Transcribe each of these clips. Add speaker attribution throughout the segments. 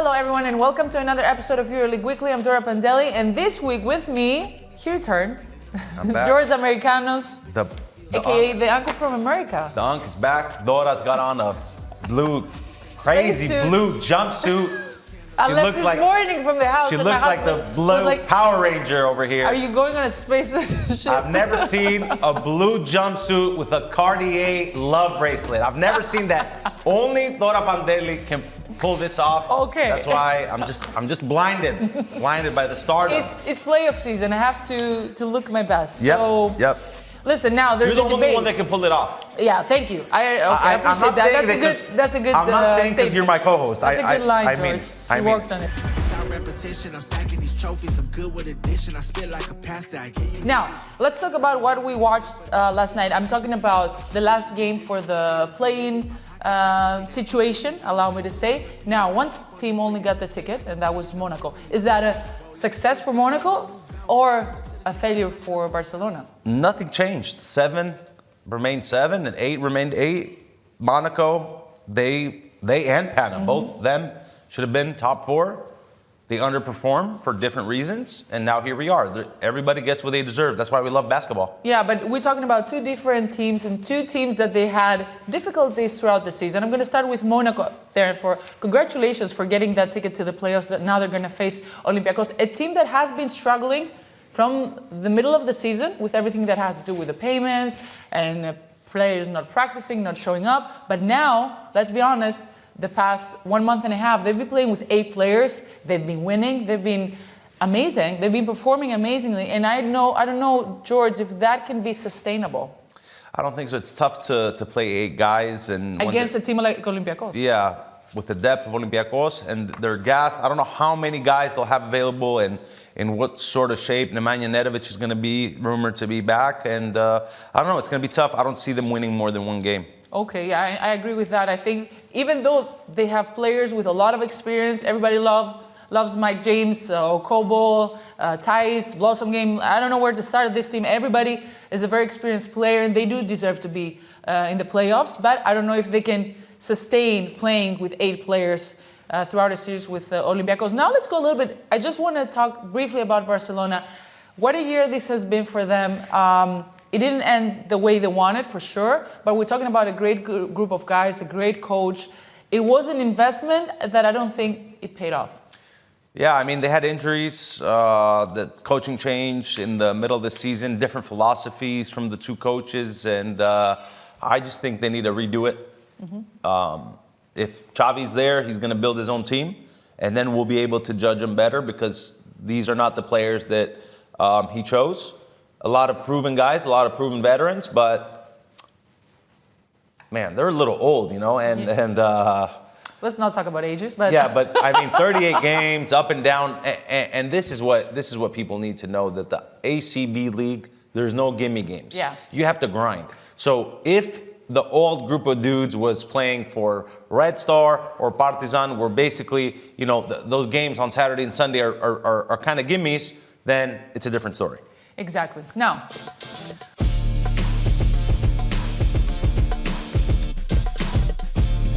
Speaker 1: Hello everyone and welcome to another episode of Euroleague Weekly. I'm Dora Panteli and this week with me, he returned, George Amerikanos, aka the uncle from America.
Speaker 2: The uncle's back. Dora's got on a crazy blue jumpsuit.
Speaker 1: I left this morning from the house.
Speaker 2: She looks like the blue Power Ranger over here.
Speaker 1: Are you going on a spaceship?
Speaker 2: I've never seen a blue jumpsuit with a Cartier love bracelet. I've never seen that. Only Dora Panteli can pull this off.
Speaker 1: Okay.
Speaker 2: That's why I'm just blinded by the stardom.
Speaker 1: It's playoff season. I have to look my best.
Speaker 2: Yep.
Speaker 1: Listen, now there's
Speaker 2: You're the
Speaker 1: a
Speaker 2: only
Speaker 1: debate.
Speaker 2: one that can pull it off.
Speaker 1: Yeah, thank you. I appreciate that. That's a good.
Speaker 2: I'm not saying because you're my co-host.
Speaker 1: That's a good line, George.
Speaker 2: I
Speaker 1: worked on it. Now, let's talk about what we watched last night. I'm talking about the last game for the play-in situation, allow me to say. Now, one team only got the ticket, and that was Monaco. Is that a success for Monaco or a failure for Barcelona?
Speaker 2: Nothing changed. 7 remained 7 and 8 remained 8. Monaco, they and Pana, both of them should have been top 4. They underperformed for different reasons, and now here we are. Everybody gets what they deserve. That's why we love basketball.
Speaker 1: Yeah, but we're talking about two different teams and two teams that they had difficulties throughout the season. I'm going to start with Monaco. Therefore, congratulations for getting that ticket to the playoffs. That now they're going to face Olympiacos, a team that has been struggling from the middle of the season with everything that had to do with the payments and players not practicing, not showing up. But now, let's be honest, the past 1 month and a half, they've been playing with 8 players. They've been winning. They've been amazing. They've been performing amazingly. And I don't know, George, if that can be sustainable.
Speaker 2: I don't think so. It's tough to play 8 guys and
Speaker 1: against a team like Olympiacos.
Speaker 2: Yeah, with the depth of Olympiacos, and they're gassed. I don't know how many guys they'll have available and in what sort of shape. Nemanja Nedovic is going to be rumored to be back, and I don't know. It's going to be tough. I don't see them winning more than 1 game. Okay,
Speaker 1: yeah, I agree with that. I think even though they have players with a lot of experience, everybody loves Mike James, Okobo, Thais, Blossom Game. I don't know where to start this team. Everybody is a very experienced player, and they do deserve to be in the playoffs. But I don't know if they can sustain playing with 8 players throughout a series with Olympiacos. Now let's go a little bit. I just want to talk briefly about Barcelona. What a year this has been for them. It didn't end the way they wanted, for sure, but we're talking about a great group of guys, a great coach. It was an investment that I don't think it paid off.
Speaker 2: Yeah, I mean, they had injuries, the coaching change in the middle of the season, different philosophies from the 2 coaches, and I just think they need to redo it. If Xavi's there, he's going to build his own team, and then we'll be able to judge him better because these are not the players that he chose. A lot of proven guys, a lot of proven veterans, but man, they're a little old, you know, and
Speaker 1: let's not talk about ages, but
Speaker 2: yeah, but I mean, 38 games up and down, and this is what people need to know, that the ACB league, there's no gimme games.
Speaker 1: Yeah,
Speaker 2: you have to grind. So if the old group of dudes was playing for Red Star or Partizan, where basically, you know, those games on Saturday and Sunday are kind of gimmies, then it's a different story.
Speaker 1: Exactly. Now,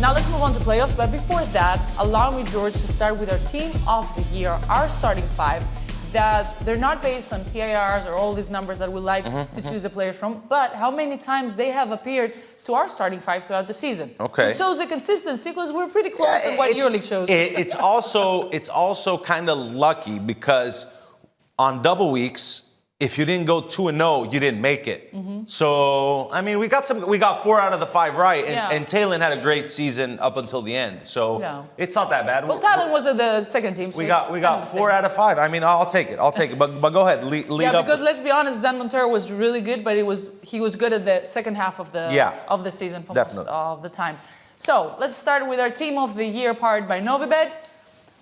Speaker 1: let's move on to playoffs. But before that, allow me, George, to start with our team of the year, our starting 5. That they're not based on PIRs or all these numbers that we like to choose the players from, but how many times they have appeared to our starting 5 throughout the season.
Speaker 2: Okay.
Speaker 1: It shows the consistency because we're pretty close to what Euroleague shows.
Speaker 2: It's also kind of lucky because on double weeks, if you didn't go 2-0, you didn't make it. So, I mean, we got 4 out of the 5 right, and Talen had a great season up until the end. So it's not that bad.
Speaker 1: Well, Talen was at the second team. So
Speaker 2: we got 4 out of 5. I mean, I'll take it. But go ahead, lead up.
Speaker 1: Yeah, because let's be honest, Zan Montero was really good, but he was good at the second half of the season for most of the time. So let's start with our team of the year, powered by Novibet.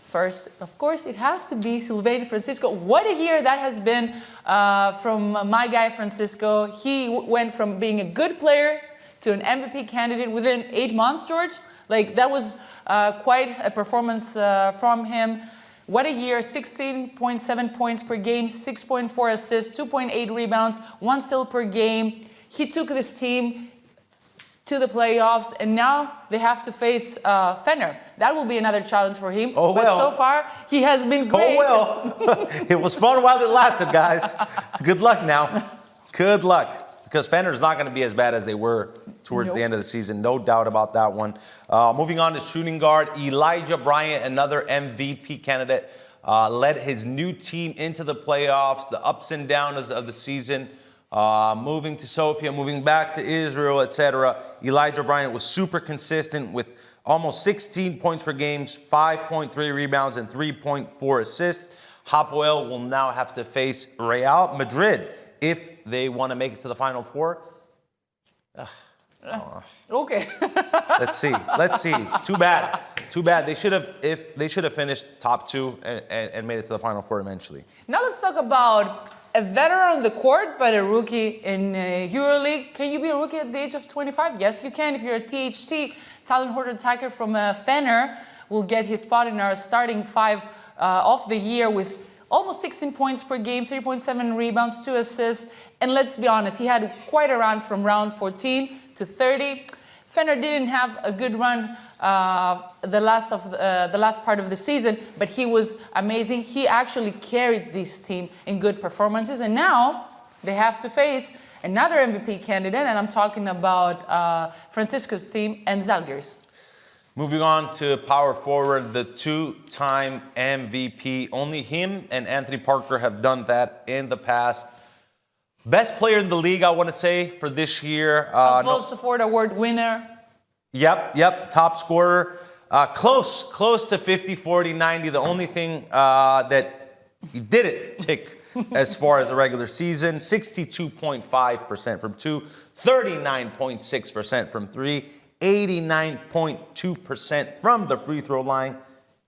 Speaker 1: First, of course, it has to be Sylvain Francisco. What a year that has been from my guy Francisco. He went from being a good player to an MVP candidate within 8 months, George. Like, that was quite a performance from him. What a year, 16.7 points per game, 6.4 assists, 2.8 rebounds, 1 steal per game. He took this team to the playoffs, and now they have to face Fener. That will be another challenge for him.
Speaker 2: Oh,
Speaker 1: but
Speaker 2: well.
Speaker 1: so far, he has been great.
Speaker 2: Oh, well. It was fun while it lasted, guys. Good luck now. Good luck. Because Fener's not going to be as bad as they were towards the end of the season. No doubt about that one. Moving on to shooting guard, Elijah Bryant, another MVP candidate, led his new team into the playoffs, the ups and downs of the season. Moving to Sofia, moving back to Israel, etc. Elijah Bryant was super consistent with almost 16 points per game, 5.3 rebounds, and 3.4 assists. Hapoel will now have to face Real Madrid if they want to make it to the Final Four.
Speaker 1: Okay.
Speaker 2: Let's see. Too bad. They should have finished top 2 and made it to the Final Four eventually.
Speaker 1: Now let's talk about a veteran on the court, but a rookie in Euroleague. Can you be a rookie at the age of 25? Yes, you can. If you're a THT, Talen Horton-Tucker from Fener will get his spot in our starting 5 of the year with almost 16 points per game, 3.7 rebounds, 2 assists. And let's be honest, he had quite a run from round 14 to 30. Fener didn't have a good run the last part of the season, but he was amazing. He actually carried this team in good performances. And now they have to face another MVP candidate, and I'm talking about Francisco's team and Zalgiris.
Speaker 2: Moving on to power forward, the 2-time MVP. Only him and Anthony Parker have done that in the past. Best player in the league, I want to say, for this year.
Speaker 1: Most Afford Award winner.
Speaker 2: Yep. Top scorer. Close to 50, 40, 90. The only thing that he didn't tick as far as the regular season, 62.5% from 2, 39.6% from 3, 89.2% from the free throw line.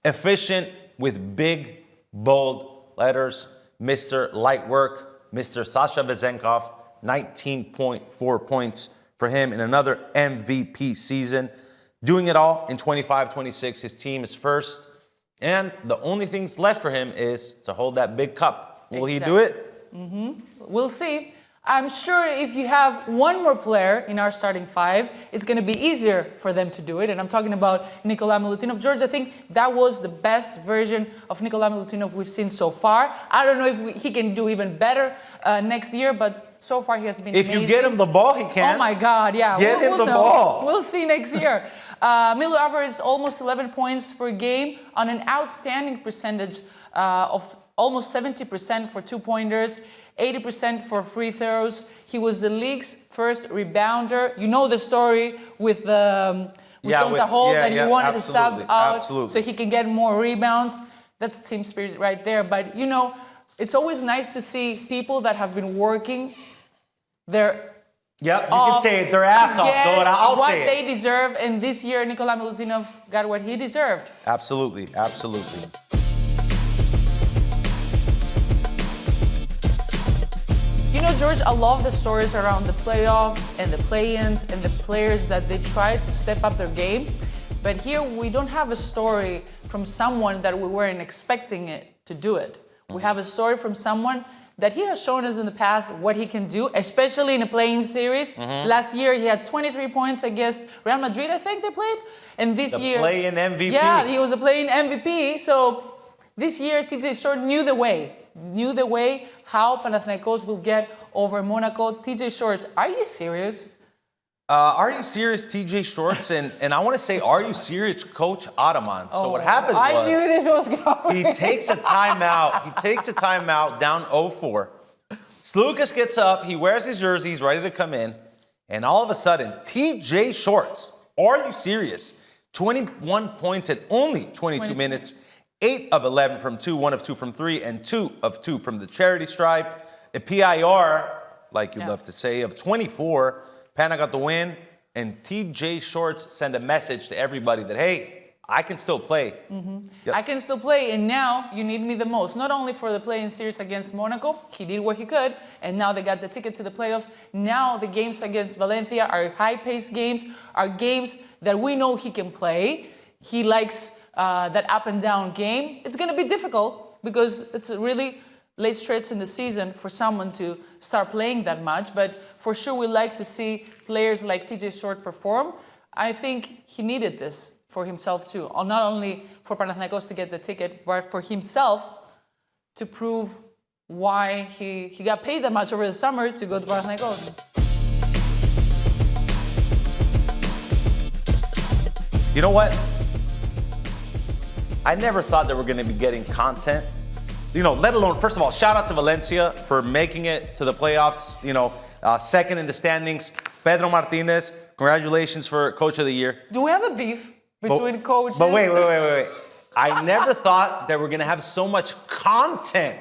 Speaker 2: Efficient with big, bold letters. Mr. Light Work, Mr. Sasha Vezenkov, 19.4 points for him in another MVP season. Doing it all in 25-26. His team is first. And the only things left for him is to hold that big cup. Will he do it?
Speaker 1: We'll see. I'm sure if you have one more player in our starting 5, it's going to be easier for them to do it. And I'm talking about Nikola Milutinov. George, I think that was the best version of Nikola Milutinov we've seen so far. I don't know if he can do even better next year, but so far he has been amazing.
Speaker 2: If you get him the ball, he can.
Speaker 1: Oh my God, yeah.
Speaker 2: Get him the ball.
Speaker 1: We'll see next year. Milu averaged almost 11 points per game on an outstanding percentage of almost 70% for 2-pointers, 80% for free throws. He was the league's first rebounder. You know the story with Donta Hall that he wanted to sub out so he can get more rebounds. That's team spirit right there. But, you know, it's always nice to see people that have been working their
Speaker 2: you can say it, their ass off, Dora. I'll say it.
Speaker 1: What they deserve, and this year Nikola Milutinov got what he deserved.
Speaker 2: Absolutely.
Speaker 1: You know, George, I love the stories around the playoffs and the play-ins and the players that they tried to step up their game. But here we don't have a story from someone that we weren't expecting it to do it. We have a story from someone that he has shown us in the past what he can do, especially in a play-in series. Last year, he had 23 points against Real Madrid, I think they played. And this year...
Speaker 2: The play-in MVP.
Speaker 1: Yeah, he was a play-in MVP. So this year, TJ Short knew the way how Panathinaikos will get over Monaco. TJ Shorts, are you serious?
Speaker 2: Are you serious, TJ Shorts? And I want to say, are you serious, Coach Ataman? So what happens was...
Speaker 1: I knew this was going.
Speaker 2: He takes a timeout down 0-4. Slukas gets up, he wears his jersey, he's ready to come in. And all of a sudden, TJ Shorts, are you serious? 21 points at only 22 minutes. 8 of 11 from 2, 1 of 2 from 3, and 2 of 2 from the charity stripe. A PIR, like you love to say, of 24. Pana got the win, and TJ Shorts sent a message to everybody that, hey, I can still play.
Speaker 1: I can still play, and now you need me the most. Not only for the play-in series against Monaco, he did what he could, and now they got the ticket to the playoffs. Now the games against Valencia are high-paced games, are games that we know he can play. He likes that up-and-down game. It's going to be difficult because it's really late stretch in the season for someone to start playing that much, but for sure we like to see players like TJ Short perform. I think he needed this for himself too, not only for Panathinaikos to get the ticket, but for himself to prove why he got paid that much over the summer to go to Panathinaikos.
Speaker 2: You know what? I never thought that we're going to be getting content. Let alone, first of all, shout out to Valencia for making it to the playoffs, second in the standings. Pedro Martinez, congratulations for Coach of the Year.
Speaker 1: Do we have a beef between coaches?
Speaker 2: But wait. I never thought that we're going to have so much content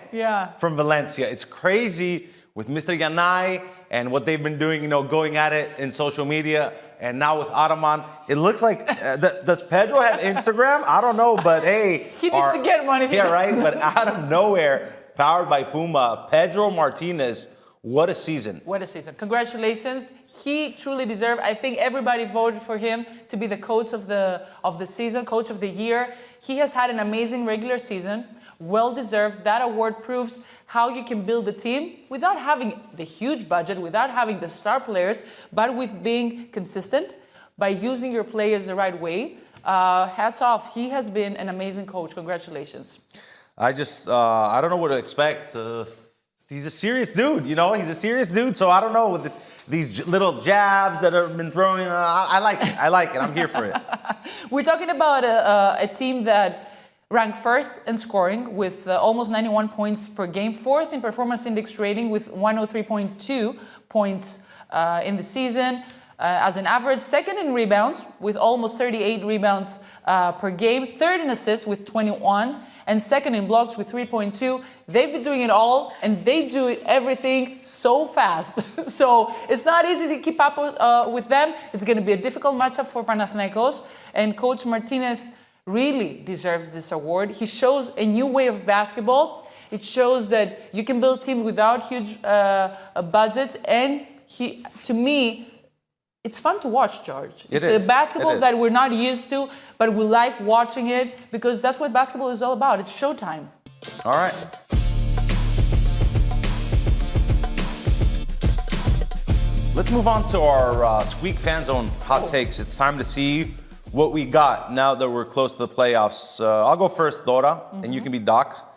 Speaker 2: from Valencia. It's crazy with Mr. Yanai and what they've been doing, going at it in social media. And now with Ataman, it looks like, does Pedro have Instagram? I don't know, but hey.
Speaker 1: He needs to get money.
Speaker 2: Yeah, right? But out of nowhere, powered by PUMA, Pedro Martinez, what a season.
Speaker 1: What a season. Congratulations. He truly deserved, I think everybody voted for him to be the coach of the season, coach of the year. He has had an amazing regular season. Well deserved. That award proves how you can build a team without having the huge budget, without having the star players, but with being consistent, by using your players the right way. Hats off. He has been an amazing coach. Congratulations.
Speaker 2: I don't know what to expect. He's a serious dude, He's a serious dude, so I don't know with these little jabs that have been throwing. I like it. I'm here for it.
Speaker 1: We're talking about a team that ranked first in scoring with almost 91 points per game, fourth in performance index rating with 103.2 points in the season as an average, second in rebounds with almost 38 rebounds per game, third in assists with 21, and second in blocks with 3.2. They've been doing it all, and they do everything so fast. So it's not easy to keep up with them. It's going to be a difficult matchup for Panathinaikos, and Coach Martinez really deserves this award. He shows a new way of basketball. It shows that you can build teams without huge budgets, and to me, it's fun to watch, George. It's a basketball that we're not used to, but we like watching it because that's what basketball is all about. It's showtime.
Speaker 2: All right. Let's move on to our SKWEEK Fan Zone hot takes. It's time to see what we got now that we're close to the playoffs. I'll go first, Dora, and you can be Doc.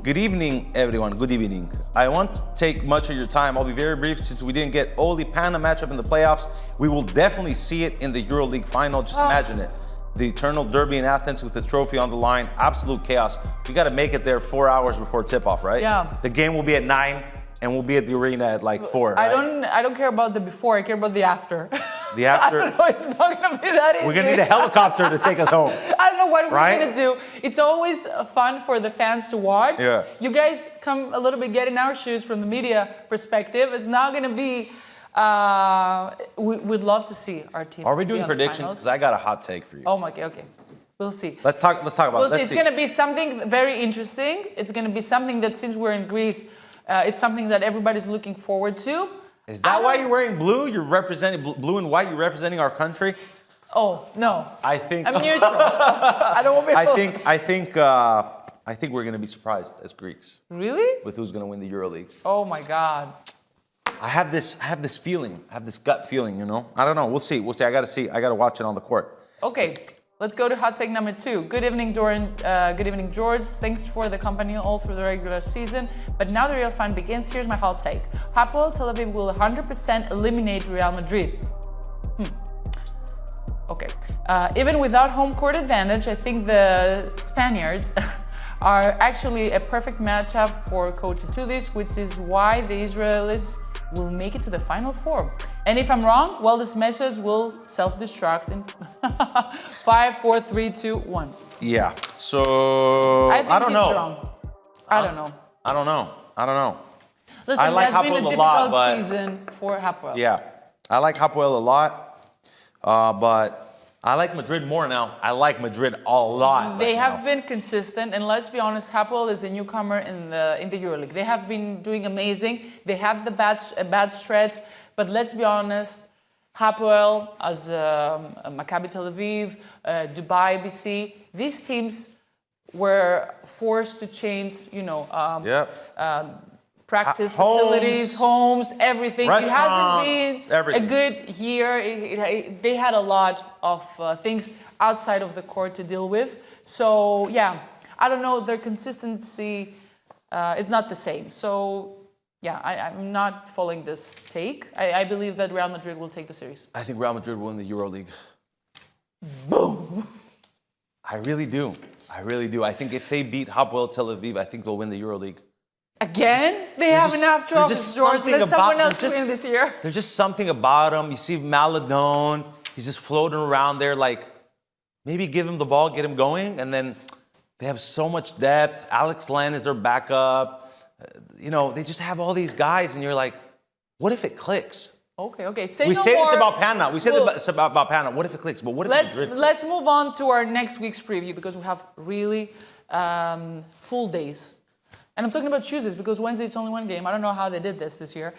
Speaker 2: Good evening, everyone. Good evening. I won't take much of your time. I'll be very brief since we didn't get Oli Pana matchup in the playoffs. We will definitely see it in the Euroleague final. Just imagine it. The eternal derby in Athens with the trophy on the line. Absolute chaos. We got to make it there 4 hours before tip-off, right?
Speaker 1: Yeah.
Speaker 2: The game will be at 9, and we'll be at the arena at like 4.
Speaker 1: I
Speaker 2: right?
Speaker 1: don't care about the before. I care about the after.
Speaker 2: The after.
Speaker 1: I don't know. It's not gonna be that easy.
Speaker 2: We're gonna need a helicopter to take us home.
Speaker 1: I don't know what we're gonna do. It's always fun for the fans to watch.
Speaker 2: Yeah.
Speaker 1: You guys come a little bit get in our shoes from the media perspective. It's not gonna be. We'd love to see our team.
Speaker 2: Are we doing predictions? Because I got a hot take for you.
Speaker 1: Oh my God. Okay. We'll see.
Speaker 2: Let's talk about.
Speaker 1: We'll see. It's gonna be something very interesting. It's gonna be something that since we're in Greece, it's something that everybody's looking forward to.
Speaker 2: Is that why you're wearing blue? You're representing blue and white. You're representing our country.
Speaker 1: Oh no!
Speaker 2: I think
Speaker 1: I'm neutral. I don't want to be.
Speaker 2: I think we're gonna be surprised as Greeks.
Speaker 1: Really?
Speaker 2: With who's gonna win the EuroLeague?
Speaker 1: Oh my God!
Speaker 2: I have this feeling. I have this gut feeling. I don't know. We'll see. I gotta see. I gotta watch it on the court.
Speaker 1: Okay. Let's go to hot take number 2. Good evening, Doran. Good evening, George. Thanks for the company all through the regular season. But now the real fun begins. Here's my hot take. Hapoel Tel Aviv will 100% eliminate Real Madrid. Okay. Even without home court advantage, I think the Spaniards are actually a perfect matchup for Coach Itoudis, which is why the Israelis will make it to the Final Four. And if I'm wrong, well, this message will self-destruct in 5, 4, 3, 2, 1.
Speaker 2: Yeah. So I don't know.
Speaker 1: Wrong. I don't know.
Speaker 2: I don't know.
Speaker 1: Listen,
Speaker 2: I like
Speaker 1: it has been a
Speaker 2: Hapoel
Speaker 1: difficult
Speaker 2: a lot,
Speaker 1: season for Hapoel.
Speaker 2: Yeah, I like Hapoel a lot, but I like Madrid more now. I like Madrid a lot.
Speaker 1: They have been consistent, and let's be honest, Hapoel is a newcomer in the EuroLeague. They have been doing amazing. They had the bad stretch, but let's be honest, Hapoel, as Maccabi Tel Aviv, Dubai, BC, these teams were forced to change, practice
Speaker 2: Homes,
Speaker 1: facilities, homes, everything. It hasn't been
Speaker 2: everything.
Speaker 1: a good year. They had a lot of things outside of the court to deal with. So, yeah, I don't know. Their consistency is not the same. So, yeah, I'm not following this take. I believe that Real Madrid will take the series.
Speaker 2: I think Real Madrid will win the Euroleague.
Speaker 1: Boom.
Speaker 2: I really do. I think if they beat Hapoel Tel Aviv, I think they'll win the Euroleague.
Speaker 1: Again? They have enough trophies, George. Let someone else win this year.
Speaker 2: There's just something about him. You see Maladone, he's just floating around there like, maybe give him the ball, get him going, and then they have so much depth. Alex Len is their backup. They just have all these guys, and you're like, what if it clicks?
Speaker 1: Okay.
Speaker 2: We say this about Pana. We say this about Pana. What if it clicks? But what if
Speaker 1: let's move on to our next week's preview because we have really full days. And I'm talking about Tuesdays because Wednesday it's only one game. I don't know how they did this year.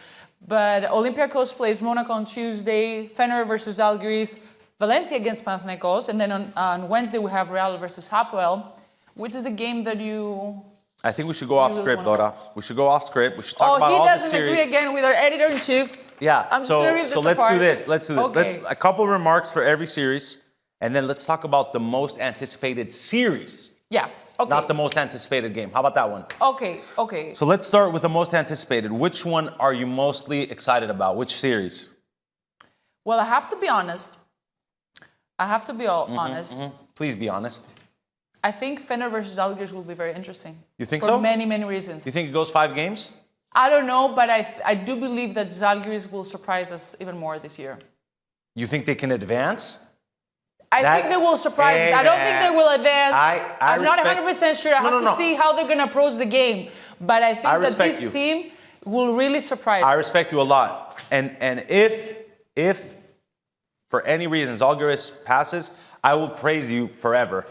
Speaker 1: But Olympiacos plays Monaco on Tuesday, Fener versus Žalgiris, Valencia against Panathinaikos, and then on Wednesday we have Real versus Hapoel, which is a game that
Speaker 2: I think we should go off script, Dora. We should go off script. We should talk about all the series.
Speaker 1: He doesn't agree again with our editor-in-chief.
Speaker 2: Yeah,
Speaker 1: I'm just going to read this
Speaker 2: let's
Speaker 1: apart.
Speaker 2: do this. Let's do this.
Speaker 1: Okay.
Speaker 2: Let's a couple remarks for every series, and then let's talk about the most anticipated series.
Speaker 1: Yeah, okay.
Speaker 2: Not the most anticipated game. How about that one?
Speaker 1: Okay.
Speaker 2: So let's start with the most anticipated. Which one are you mostly excited about? Which series?
Speaker 1: Well, I have to be honest. Honest.
Speaker 2: Please be honest.
Speaker 1: I think Fener versus Žalgiris will be very interesting.
Speaker 2: You think so?
Speaker 1: For many, many reasons.
Speaker 2: You think it goes 5 games?
Speaker 1: I don't know, but I do believe that Žalgiris will surprise us even more this year.
Speaker 2: You think they can advance?
Speaker 1: I think they will surprise us. I don't think they will advance. I'm not 100% sure. I have to see how they're going to approach the game. But I think that this team will really surprise us.
Speaker 2: I respect you a lot. And if for any reason Žalgiris passes, I will praise you forever.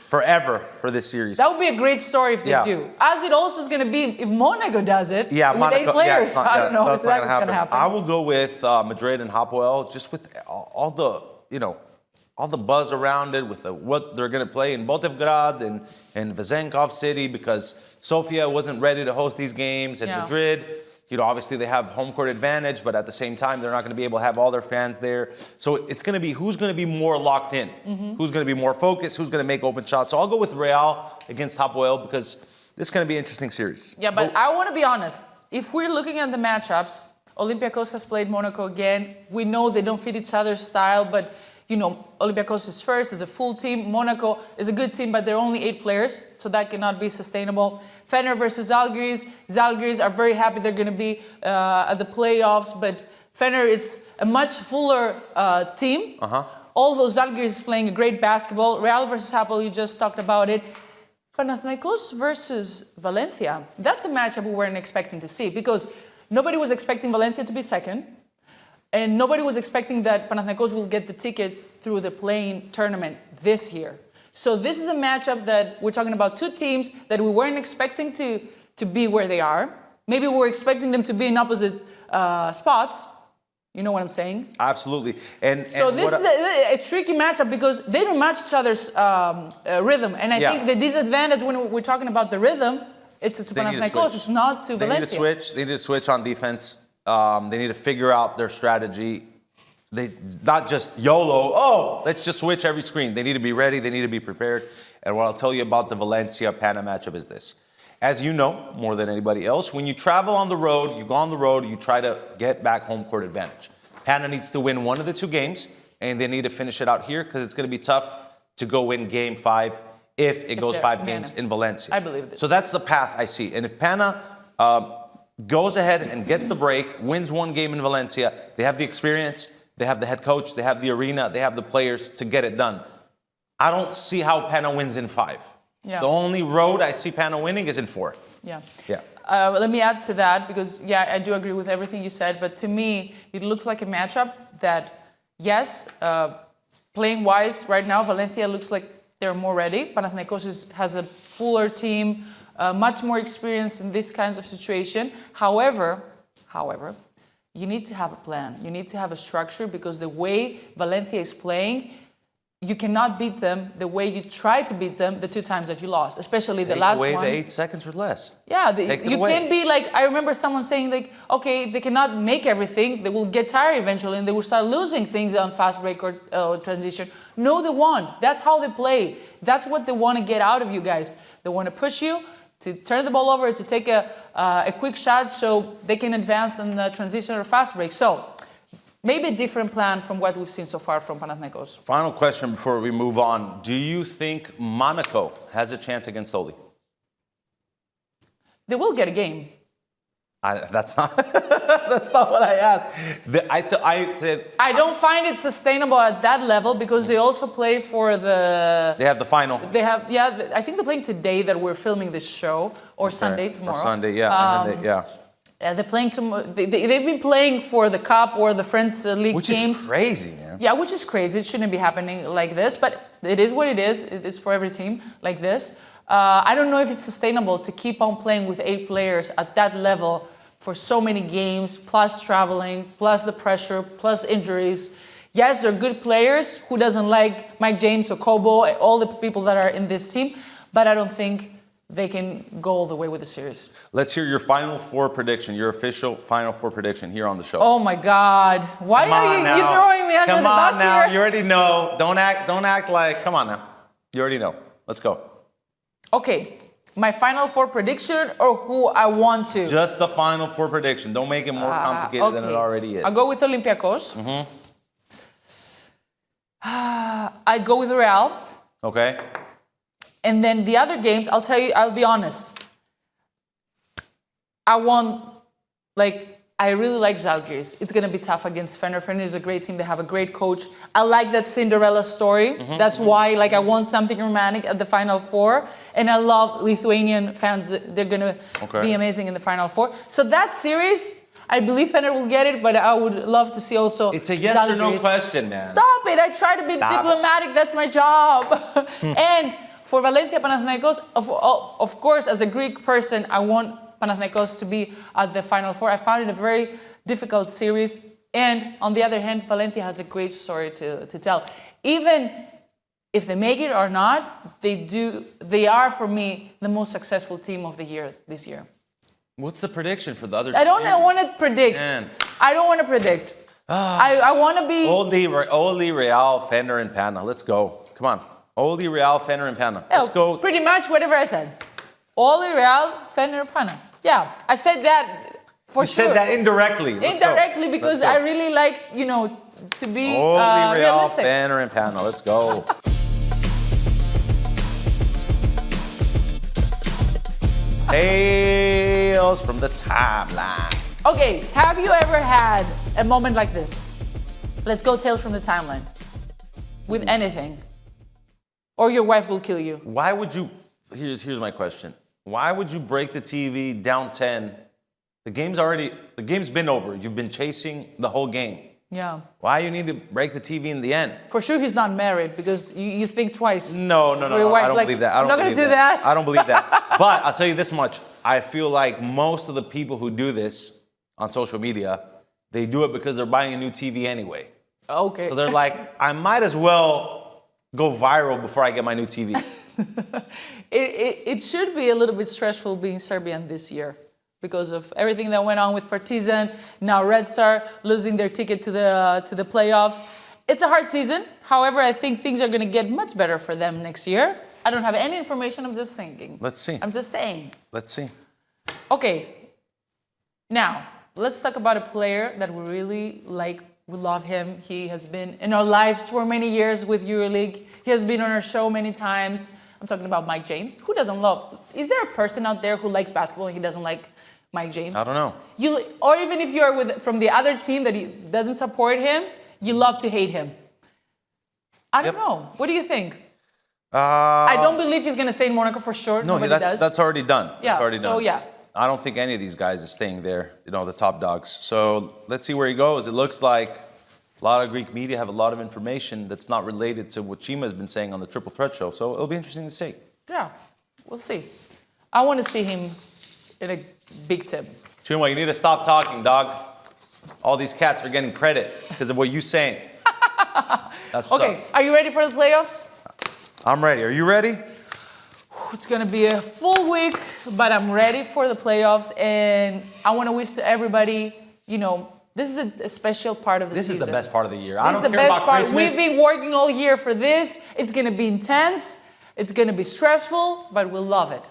Speaker 2: Forever for this series.
Speaker 1: That would be a great story if they do. As it also is going to be if Monaco does it with
Speaker 2: Monaco,
Speaker 1: 8 players. I don't know
Speaker 2: that's
Speaker 1: if that's going to happen.
Speaker 2: I will go with Madrid and Hapoel, just with all the buzz around it, with what they're going to play in Botevgrad and Vezenkov City, because Sofia wasn't ready to host these games, and Madrid, obviously they have home court advantage, but at the same time, they're not going to be able to have all their fans there. So it's going to be who's going to be more locked in, who's going to be more focused, who's going to make open shots. So I'll go with Real against Hapoel because this is going to be an interesting series.
Speaker 1: Yeah, but I want to be honest. If we're looking at the matchups, Olympiacos has played Monaco again. We know they don't fit each other's style, but Olympiacos is first, is a full team. Monaco is a good team, but they're only 8 players, so that cannot be sustainable. Fener versus Žalgiris. Žalgiris are very happy they're going to be at the playoffs, but Fener, it's a much fuller team. Although Žalgiris is playing a great basketball. Real versus Hapoel, you just talked about it. Panathinaikos versus Valencia. That's a matchup we weren't expecting to see because nobody was expecting Valencia to be second. And nobody was expecting that Panathinaikos will get the ticket through the play-in tournament this year. So this is a matchup that we're talking about 2 teams that we weren't expecting to be where they are. Maybe we were expecting them to be in opposite spots. You know what I'm saying?
Speaker 2: Absolutely.
Speaker 1: So this is a tricky matchup because they don't match each other's rhythm. And I think the disadvantage when we're talking about the rhythm, it's to Panathinaikos. It's not to Valencia.
Speaker 2: They need to switch on defense. They need to figure out their strategy. They not just YOLO, let's just switch every screen. They need to be ready. They need to be prepared. And what I'll tell you about the Valencia-Pana matchup is this. As you know, more than anybody else, when you travel on the road, you go on the road, you try to get back home court advantage. Pana needs to win one of the 2 games, and they need to finish it out here because it's going to be tough to go win game 5 if it goes 5 games in Valencia.
Speaker 1: I believe it.
Speaker 2: So that's the path I see. And if Pana goes ahead and gets the break, wins 1 game in Valencia, they have the experience, they have the head coach, they have the arena, they have the players to get it done. I don't see how Pana wins in 5. The only road I see Pana winning is in 4. Let me add to that because, I do agree with everything you said, but to me, it looks like a matchup that, yes, playing-wise, right now, Valencia looks like they're more ready. Panathinaikos has a fuller team, much more experience in this kinds of situation. However, you need to have a plan. You need to have a structure because the way Valencia is playing,
Speaker 1: you cannot beat them the way you tried to beat them the 2 times that you lost, especially the last one.
Speaker 2: Take away the 8 seconds or less.
Speaker 1: Yeah,
Speaker 2: you
Speaker 1: can't be like, I remember someone saying like, okay, they cannot make everything, they will get tired eventually and they will start losing things on fast break or transition. No, they won't. That's how they play. That's what they want to get out of you guys. They want to push you to turn the ball over, to take a quick shot so they can advance in the transition or fast break. So, maybe a different plan from what we've seen so far from Panathinaikos.
Speaker 2: Final question before we move on. Do you think Monaco has a chance against Oli?
Speaker 1: They will get a game.
Speaker 2: That's not what I asked.
Speaker 1: I don't find it sustainable at that level because they also play for the...
Speaker 2: They have the final.
Speaker 1: They have, yeah, I think they're playing today that we're filming this show, or Sunday, tomorrow.
Speaker 2: Or Sunday, yeah.
Speaker 1: Yeah, they're playing tomorrow. They've been playing for the Cup or the Friends League
Speaker 2: which
Speaker 1: games.
Speaker 2: Which is crazy, man.
Speaker 1: Yeah, which is crazy. It shouldn't be happening like this, but it is what it is. It is for every team like this. I don't know if it's sustainable to keep on playing with 8 players at that level for so many games, plus traveling, plus the pressure, plus injuries. Yes, they're good players. Who doesn't like Mike James or Kobo, all the people that are in this team, but I don't think they can go all the way with the series.
Speaker 2: Let's hear your Final Four prediction, your official Final Four prediction here on the show.
Speaker 1: Oh my God! Why are you throwing me under the bus here?
Speaker 2: Come on now, you already know. Don't act like. Come on now, you already know. Let's go.
Speaker 1: Okay, my Final Four prediction or who I want to?
Speaker 2: Just the Final Four prediction. Don't make it more complicated than it already is.
Speaker 1: I'll go with Olympiacos. I go with Real.
Speaker 2: Okay.
Speaker 1: And then the other games, I'll tell you, I'll be honest. I really like Žalgiris. It's going to be tough against Fener. Fener is a great team. They have a great coach. I like that Cinderella story. That's why, I want something romantic at the Final Four. And I love Lithuanian fans. They're going to be amazing in the Final Four. So that series, I believe Fener will get it, but I would love to see also
Speaker 2: It's a yes
Speaker 1: Žalgiris.
Speaker 2: or no question, man.
Speaker 1: Stop it. I try to be diplomatic. That's my job. And for Valencia Panathinaikos, of course, as a Greek person, I want Panathinaikos to be at the Final Four. I found it a very difficult series. And on the other hand, Valencia has a great story to tell. Even if they make it or not, they are, for me, the most successful team of the year this year.
Speaker 2: What's the prediction for the other
Speaker 1: I don't want to predict.
Speaker 2: Man.
Speaker 1: I don't want to predict. I want to be...
Speaker 2: Oli, Real, Fener, and Pana. Let's go. Come on. Oli, Real, Fener, and Pana. Let's go.
Speaker 1: Pretty much whatever I said. Oli, Real, Fener, Pana. Yeah, I said that for sure.
Speaker 2: You said that indirectly.
Speaker 1: Indirectly because I really like, to be
Speaker 2: Oli, Real,
Speaker 1: realistic.
Speaker 2: Fener, and Pana. Let's go. Tales from the timeline.
Speaker 1: Okay, have you ever had a moment like this? Let's go tales from the timeline. With anything. Or your wife will kill you.
Speaker 2: Why would you... Here's my question. Why would you break the TV down 10? The game's been over. You've been chasing the whole game.
Speaker 1: Yeah.
Speaker 2: Why you need to break the TV in the end?
Speaker 1: For sure he's not married because you think twice.
Speaker 2: No. I don't believe that.
Speaker 1: I'm not going to do that.
Speaker 2: I don't believe that. But I'll tell you this much. I feel like most of the people who do this on social media, they do it because they're buying a new TV anyway.
Speaker 1: Okay.
Speaker 2: So they're like, I might as well go viral before I get my new TV.
Speaker 1: It should be a little bit stressful being Serbian this year because of everything that went on with Partizan. Now Red Star losing their ticket to the playoffs. It's a hard season. However, I think things are going to get much better for them next year. I don't have any information. I'm just thinking.
Speaker 2: Let's see.
Speaker 1: I'm just saying.
Speaker 2: Let's see.
Speaker 1: Okay. Now, let's talk about a player that we really like. We love him. He has been in our lives for many years with Euroleague. He has been on our show many times. I'm talking about Mike James. Who doesn't love? Is there a person out there who likes basketball and he doesn't like Mike James?
Speaker 2: I don't know.
Speaker 1: Or even if you're from the other team that he doesn't support him, you love to hate him. I don't know. What do you think? I don't believe he's going to stay in Monaco for sure.
Speaker 2: No, that's already done.
Speaker 1: Yeah,
Speaker 2: that's already done.
Speaker 1: So yeah.
Speaker 2: I don't think any of these guys is staying there, the top dogs. So let's see where he goes. It looks like a lot of Greek media have a lot of information that's not related to what Chima has been saying on the Triple Threat show. So it'll be interesting to see.
Speaker 1: Yeah, we'll see. I want to see him in a big team.
Speaker 2: Chima, you need to stop talking, dog. All these cats are getting credit because of what you're saying. That's what's
Speaker 1: Okay,
Speaker 2: up.
Speaker 1: are you ready for the playoffs?
Speaker 2: I'm ready. Are you ready?
Speaker 1: It's gonna be a full week, but I'm ready for the playoffs, and I want to wish to everybody, this is a special part of the season.
Speaker 2: This is the best part of the year. I
Speaker 1: This is
Speaker 2: don't
Speaker 1: the
Speaker 2: care
Speaker 1: best
Speaker 2: about
Speaker 1: part.
Speaker 2: Christmas.
Speaker 1: We've been working all year for this. It's gonna be intense. It's gonna be stressful, but we'll love it.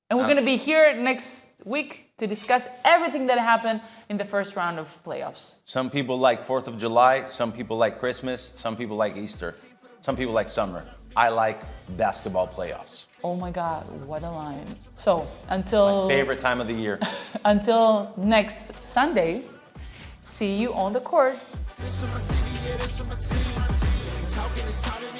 Speaker 1: And we're gonna be here next week to discuss everything that happened in the first round of playoffs.
Speaker 2: Some people like 4th of July. Some people like Christmas. Some people like Easter. Some people like summer. I like basketball playoffs.
Speaker 1: Oh my God, what a line. So until
Speaker 2: Favorite time of the year.
Speaker 1: until next Sunday, see you on the court.
Speaker 3: This is my city, yeah, this is my team. If you talking and talking,